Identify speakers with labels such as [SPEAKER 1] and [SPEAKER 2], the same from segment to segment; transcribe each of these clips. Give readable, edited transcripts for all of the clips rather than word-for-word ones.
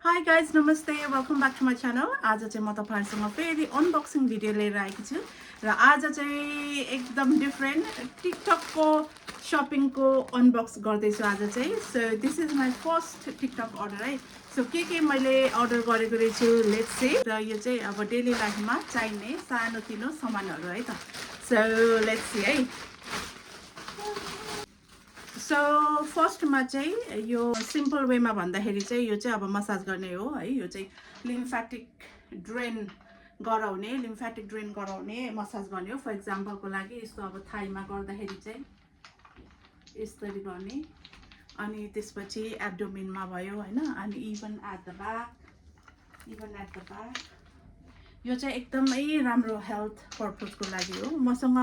[SPEAKER 1] Hi guys, namaste. Welcome back to my channel. आज चाहिँ म तपाईहरुसँग फेरि अनबक्सिङ भिडियो लिएर आएको छु र आज चाहिँ एकदम डिफरेन्ट टिकटकको शपिङको अनबक्स गर्दै छु आज चाहिँ. So this is my first TikTok order है. सो के मैले अर्डर गरेको रहेछु लेट्स सी. र यो चाहिँ अब डेली लाइफमा चाहिने सानोतिनो सामानहरु है त. सो लेट्स सी है. सो फर्स्टमा चाहिँ यो सिम्पल वेमा भन्दाखेरि चाहिँ यो चाहिँ अब मसाज गर्ने हो है. यो चाहिँ लिम्फेटिक ड्रेन गराउने मसाज गर्ने हो. फर एक्जाम्पलको लागि यस्तो अब थाइमा गर्दाखेरि चाहिँ यसरी गर्ने अनि त्यसपछि एब्डोमेनमा भयो हैन. अनि इभन एट द ब्याक यो चाहिँ एकदमै राम्रो हेल्थ पर्पजको लागि हो. मसँग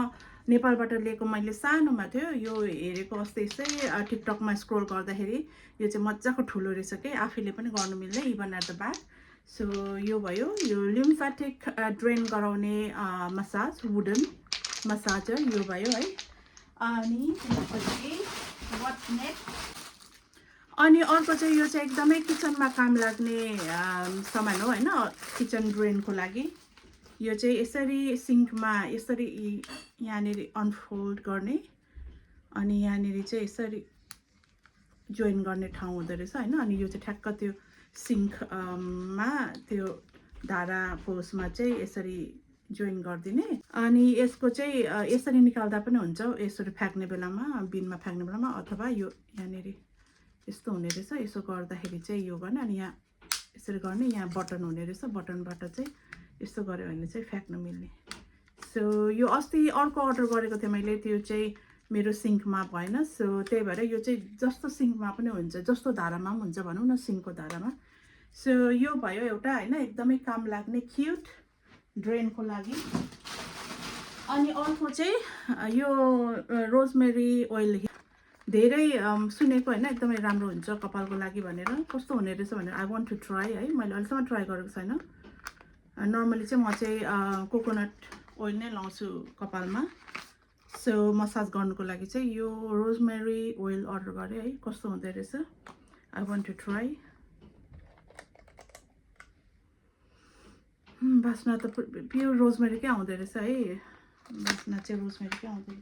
[SPEAKER 1] नेपालबाट लिएको मैले सानोमा थियो यो हेरेको अस्ति यसै टिकटकमा स्क्रोल गर्दाखेरि यो चाहिँ मज्जाको ठुलो रहेछ के. आफैले पनि गर्नु मिल्ने even at the back. So यो भयो यो लिम्फेटिक ड्रेन गराउने मसाज वुडन मसाजर यो भयो है. अनि त्यसपछि व्हाट नेक्स्ट. अनि अर्को चाहिँ यो चाहिँ एकदमै किचनमा काम लाग्ने सामान हो हैन. किचन ड्रेनको लागि यो चाहिँ यसरी सिङ्कमा यसरी यहाँनेरि अनफोल्ड गर्ने अनि यहाँनेरि चाहिँ यसरी जोइन गर्ने ठाउँ हुँदो रहेछ हैन. अनि यो चाहिँ ठ्याक्क त्यो सिङ्कमा त्यो धारा फोर्समा चाहिँ यसरी जोइन गरिदिने. अनि यसको चाहिँ यसरी निकाल्दा पनि हुन्छ यसरी फ्याक्ने बेलामा बिनमा फ्याक्ने बेलामा अथवा यो यहाँनेरि यस्तो हुने रहेछ. यसो गर्दाखेरि चाहिँ यो गर्ने अनि यहाँ यसरी गर्ने यहाँ बटन हुने रहेछ. बटनबाट चाहिँ यस्तो गर्यो भने चाहिँ फ्याक्न मिल्ने. सो यो अस्ति अर्को अर्डर गरेको थिएँ मैले त्यो चाहिँ मेरो सिङ्कमा भएन. सो त्यही भएर यो चाहिँ जस्तो सिङ्कमा पनि हुन्छ जस्तो धारामा पनि हुन्छ भनौँ न सिङ्कको धारामा. सो यो भयो एउटा हैन एकदमै काम लाग्ने क्युट ड्रेनको लागि. अनि अर्को चाहिँ यो रोजमेरी ओइल धेरै सुनेको हैन एकदमै राम्रो हुन्छ कपालको लागि भनेर. कस्तो हुने रहेछ भनेर आई वान्ट टु ट्राई है. मैले अहिलेसम्म ट्राई गरेको छैन. नर्मली चाहिँ म चाहिँ कोकोनट ओइल नै लाउँछु कपालमा. सो मसाज गर्नुको लागि चाहिँ यो रोजमेरी ओइल अर्डर गरेँ है. कस्तो हुँदै रहेछ आई वान्ट टु ट्राई. बास्ना त प्योर रोजमेरीकै आउँदो रहेछ है. बास्ना चाहिँ रोजमेरीकै आउँदै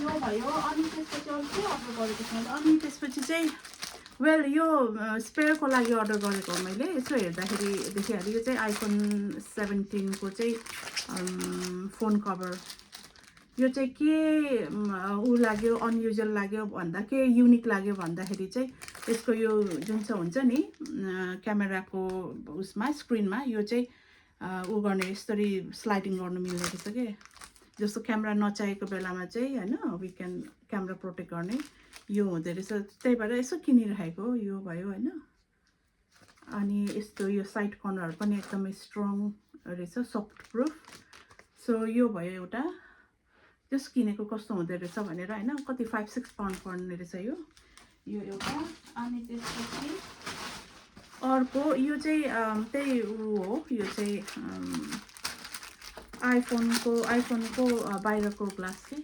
[SPEAKER 1] यो भयो. अनि त्यसपछि अरू के अर्डर गरेको थिएँ. अनि त्यसपछि चाहिँ वेल यो स्पेयरको लागि अर्डर गरेको हो मैले. यसो हेर्दाखेरि देखिहाल्यो यो चाहिँ आइफोन 17 को चाहिँ फोन कभर. यो चाहिँ के ऊ लाग्यो अनयुजुअल लाग्यो भन्दा के युनिक लाग्यो भन्दाखेरि चाहिँ यसको यो जुन चाहिँ हुन्छ नि क्यामेराको उसमा स्क्रिनमा यो चाहिँ ऊ गर्ने यसरी स्लाइडिङ गर्नु मिल्ने रहेछ के. जस्तो क्यामेरा नचाहेको बेलामा चाहिँ हैन वी क्यान क्यामेरा प्रोटेक्ट गर्ने यो हुँदो रहेछ. त्यही भएर यसो किनिरहेको यो भयो हैन. अनि यस्तो यो साइड कर्नरहरू पनि एकदमै स्ट्रङ रहेछ सफ्ट प्रुफ. सो यो भयो एउटा जस किनेको कस्तो हुँदो रहेछ भनेर हैन. कति 5-6 पाउन्ड पर्ने रहेछ यो एउटा. अनि त्यसपछि अर्को यो चाहिँ त्यही हो यो चाहिँ आइफोनको बाहिरको ग्लास चाहिँ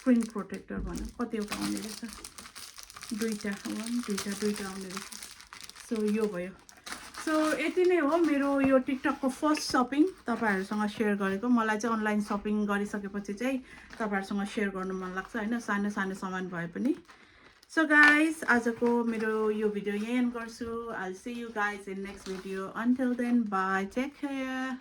[SPEAKER 1] स्क्रिन प्रोटेक्टर भनौँ कतिवटा आउने रहेछ. दुईटा आउने रहेछ. सो यो भयो. सो यति नै हो मेरो यो टिकटकको फर्स्ट सपिङ तपाईहरुसँग शेयर गरेको. मलाई चाहिँ अनलाइन सपिङ गरिसकेपछि चाहिँ तपाईहरुसँग शेयर गर्नु मन लाग्छ हैन सानो सानो सामान भए पनि. सो गाइस आजको मेरो यो भिडियो यही एन्ड गर्छु. I will see you guys in next video. Until then bye take care.